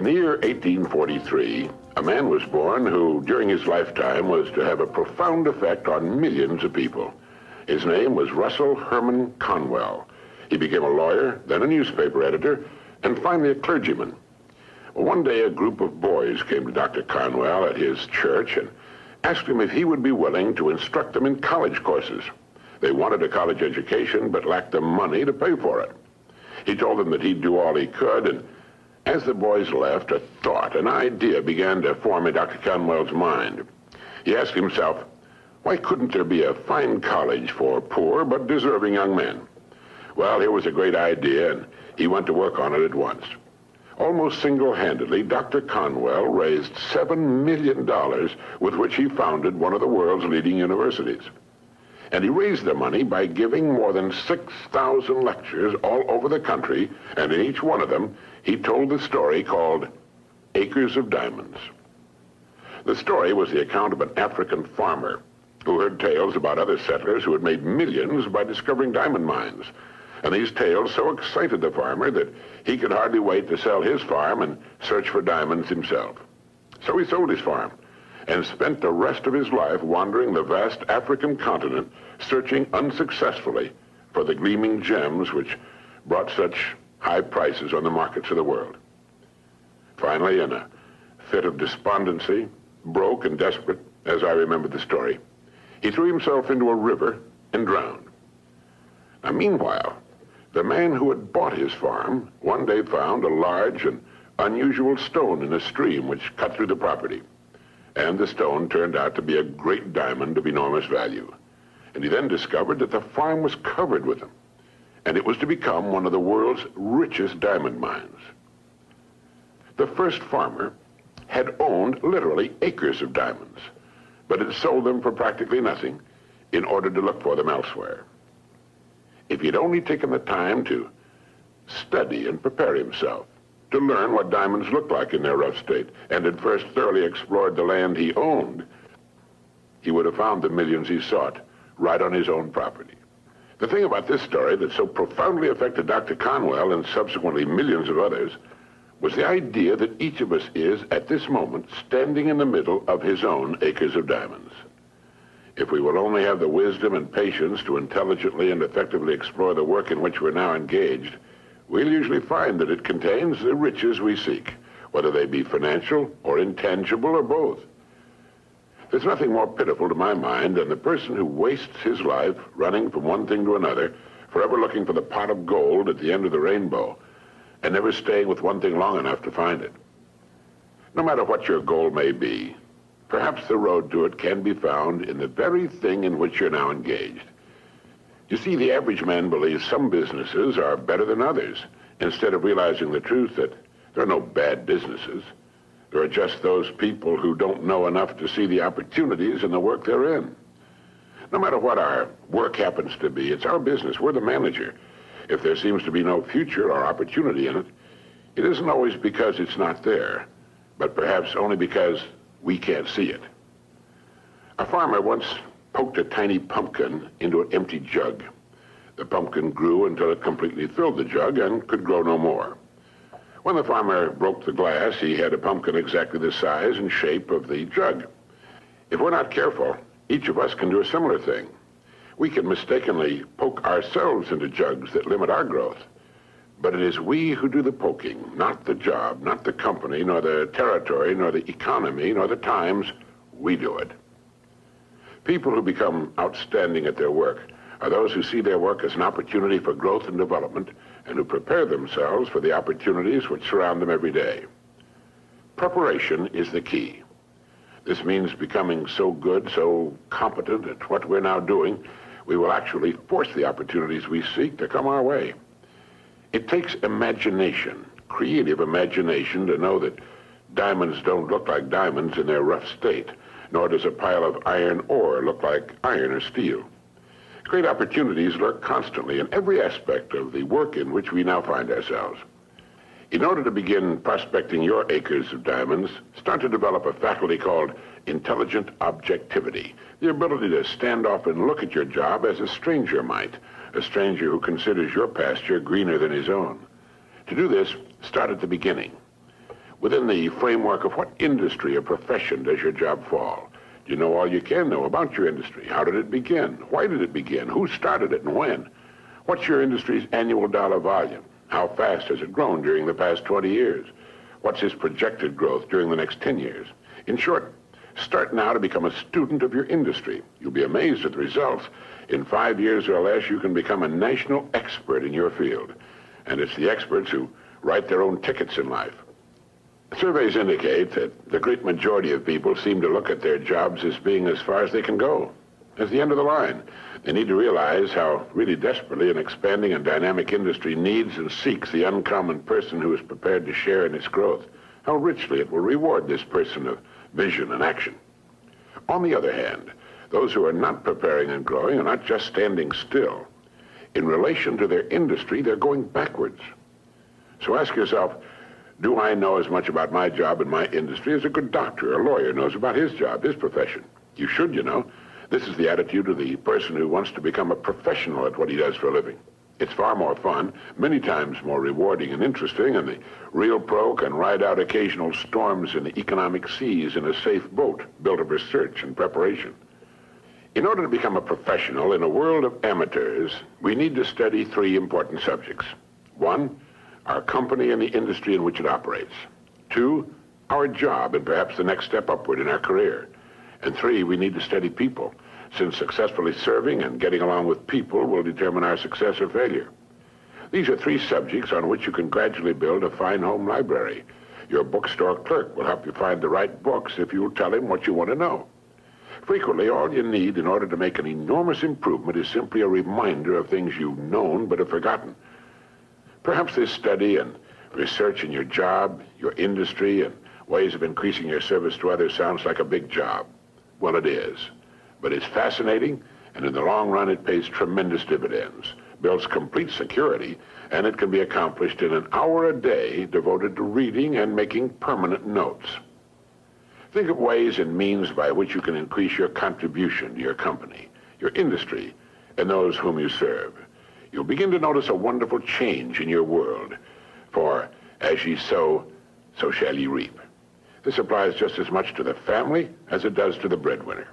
In the year 1843, a man was born who, during his lifetime, was to have a profound effect on millions of people. His name was Russell Herman Conwell. He became a lawyer, then a newspaper editor, and finally a clergyman. Well, one day, a group of boys came to Dr. Conwell at his church and asked him if he would be willing to instruct them in college courses. They wanted a college education, but lacked the money to pay for it. He told them that he'd do all he could, and as the boys left, a thought, an idea began to form in Dr. Conwell's mind. He asked himself, why couldn't there be a fine college for poor but deserving young men? Well, here was a great idea, and he went to work on it at once. Almost single-handedly, Dr. Conwell raised $7 million with which he founded one of the world's leading universities. And he raised the money by giving more than 6,000 lectures all over the country, and in each one of them, he told the story called Acres of Diamonds. The story was the account of an African farmer who heard tales about other settlers who had made millions by discovering diamond mines. And these tales so excited the farmer that he could hardly wait to sell his farm and search for diamonds himself. So he sold his farm and spent the rest of his life wandering the vast African continent, searching unsuccessfully for the gleaming gems which brought such high prices on the markets of the world. Finally, in a fit of despondency, broke and desperate, as I remember the story, he threw himself into a river and drowned. Now, meanwhile, the man who had bought his farm one day found a large and unusual stone in a stream which cut through the property. And the stone turned out to be a great diamond of enormous value. And he then discovered that the farm was covered with them, and it was to become one of the world's richest diamond mines. The first farmer had owned literally acres of diamonds, but had sold them for practically nothing in order to look for them elsewhere. If he'd only taken the time to study and prepare himself, to learn what diamonds looked like in their rough state, and had first thoroughly explored the land he owned, he would have found the millions he sought right on his own property. The thing about this story that so profoundly affected Dr. Conwell and subsequently millions of others was the idea that each of us is, at this moment, standing in the middle of his own acres of diamonds. If we will only have the wisdom and patience to intelligently and effectively explore the work in which we're now engaged, we'll usually find that it contains the riches we seek, whether they be financial or intangible or both. There's nothing more pitiful to my mind than the person who wastes his life running from one thing to another, forever looking for the pot of gold at the end of the rainbow, and never staying with one thing long enough to find it. No matter what your goal may be, perhaps the road to it can be found in the very thing in which you're now engaged. You see, the average man believes some businesses are better than others, instead of realizing the truth that there are no bad businesses. There are just those people who don't know enough to see the opportunities in the work they're in. No matter what our work happens to be, it's our business. We're the manager. If there seems to be no future or opportunity in it, it isn't always because it's not there, but perhaps only because we can't see it. A farmer once poked a tiny pumpkin into an empty jug. The pumpkin grew until it completely filled the jug and could grow no more. When the farmer broke the glass, he had a pumpkin exactly the size and shape of the jug. If we're not careful, each of us can do a similar thing. We can mistakenly poke ourselves into jugs that limit our growth. But it is we who do the poking, not the job, not the company, nor the territory, nor the economy, nor the times. We do it. People who become outstanding at their work are those who see their work as an opportunity for growth and development, and who prepare themselves for the opportunities which surround them every day. Preparation is the key. This means becoming so good, so competent at what we're now doing, we will actually force the opportunities we seek to come our way. It takes imagination, creative imagination, to know that diamonds don't look like diamonds in their rough state, nor does a pile of iron ore look like iron or steel. Great opportunities lurk constantly in every aspect of the work in which we now find ourselves. In order to begin prospecting your acres of diamonds, start to develop a faculty called intelligent objectivity, the ability to stand off and look at your job as a stranger might, a stranger who considers your pasture greener than his own. To do this, start at the beginning. Within the framework of what industry or profession does your job fall? Do you know all you can know about your industry? How did it begin? Why did it begin? Who started it and when? What's your industry's annual dollar volume? How fast has it grown during the past 20 years? What's its projected growth during the next 10 years? In short, start now to become a student of your industry. You'll be amazed at the results. In 5 years or less, you can become a national expert in your field. And it's the experts who write their own tickets in life. Surveys indicate that the great majority of people seem to look at their jobs as being as far as they can go, as the end of the line. They need to realize how really desperately an expanding and dynamic industry needs and seeks the uncommon person who is prepared to share in its growth, how richly it will reward this person of vision and action. On the other hand, those who are not preparing and growing are not just standing still. In relation to their industry, they're going backwards. So ask yourself, do I know as much about my job and my industry as a good doctor or lawyer knows about his job, his profession? You should, you know. This is the attitude of the person who wants to become a professional at what he does for a living. It's far more fun, many times more rewarding and interesting, and the real pro can ride out occasional storms in the economic seas in a safe boat built of research and preparation. In order to become a professional in a world of amateurs, we need to study 3 important subjects. 1, our company and the industry in which it operates. 2, our job and perhaps the next step upward in our career. And 3, we need to study people, since successfully serving and getting along with people will determine our success or failure. These are 3 subjects on which you can gradually build a fine home library. Your bookstore clerk will help you find the right books if you will tell him what you want to know. Frequently, all you need in order to make an enormous improvement is simply a reminder of things you've known but have forgotten. Perhaps this study and research in your job, your industry, and ways of increasing your service to others sounds like a big job. Well, it is. But it's fascinating, and in the long run, it pays tremendous dividends, builds complete security, and it can be accomplished in an hour a day devoted to reading and making permanent notes. Think of ways and means by which you can increase your contribution to your company, your industry, and those whom you serve. You'll begin to notice a wonderful change in your world. For as ye sow, so shall ye reap. This applies just as much to the family as it does to the breadwinner.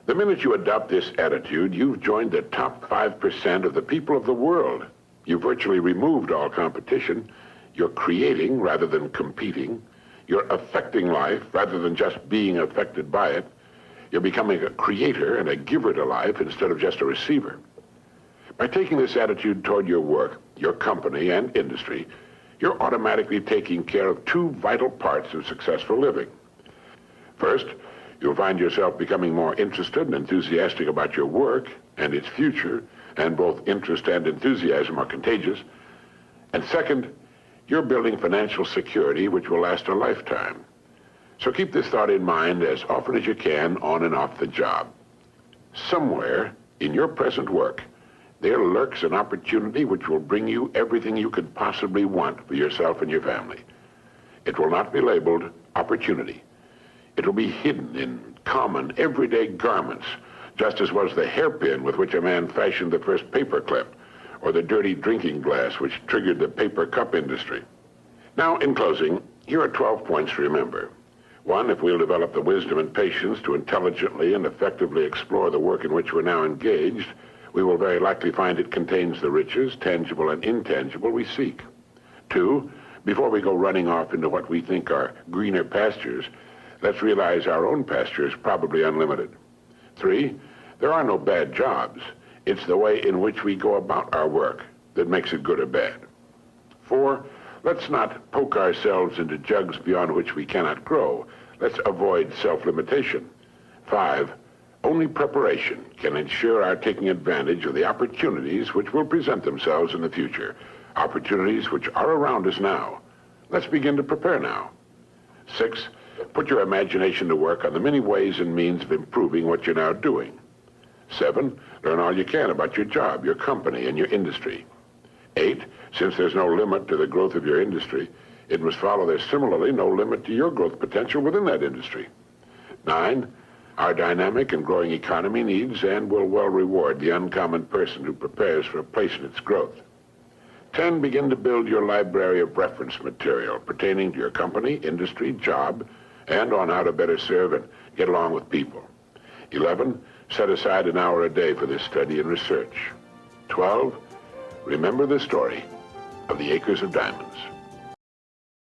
The minute you adopt this attitude, you've joined the top 5% of the people of the world. You've virtually removed all competition. You're creating rather than competing. You're affecting life rather than just being affected by it. You're becoming a creator and a giver to life instead of just a receiver. By taking this attitude toward your work, your company, and industry, you're automatically taking care of 2 vital parts of successful living. First, you'll find yourself becoming more interested and enthusiastic about your work and its future, and both interest and enthusiasm are contagious. And second, you're building financial security which will last a lifetime. So keep this thought in mind as often as you can on and off the job. Somewhere in your present work, there lurks an opportunity which will bring you everything you could possibly want for yourself and your family. It will not be labeled opportunity. It will be hidden in common, everyday garments, just as was the hairpin with which a man fashioned the first paperclip, or the dirty drinking glass which triggered the paper cup industry. Now, in closing, here are 12 points to remember. 1, if we'll develop the wisdom and patience to intelligently and effectively explore the work in which we're now engaged, we will very likely find it contains the riches, tangible and intangible, we seek. 2, before we go running off into what we think are greener pastures, let's realize our own pasture is probably unlimited. 3, there are no bad jobs. It's the way in which we go about our work that makes it good or bad. 4, let's not poke ourselves into jugs beyond which we cannot grow. Let's avoid self-limitation. 5, only preparation can ensure our taking advantage of the opportunities which will present themselves in the future, opportunities which are around us now. Let's begin to prepare now. 6, put your imagination to work on the many ways and means of improving what you're now doing. 7, learn all you can about your job, your company, and your industry. 8, since there's no limit to the growth of your industry, it must follow there's similarly no limit to your growth potential within that industry. 9, our dynamic and growing economy needs and will well reward the uncommon person who prepares for a place in its growth. 10, begin to build your library of reference material pertaining to your company, industry, job, and on how to better serve and get along with people. 11, set aside an hour a day for this study and research. 12, remember the story of the acres of diamonds.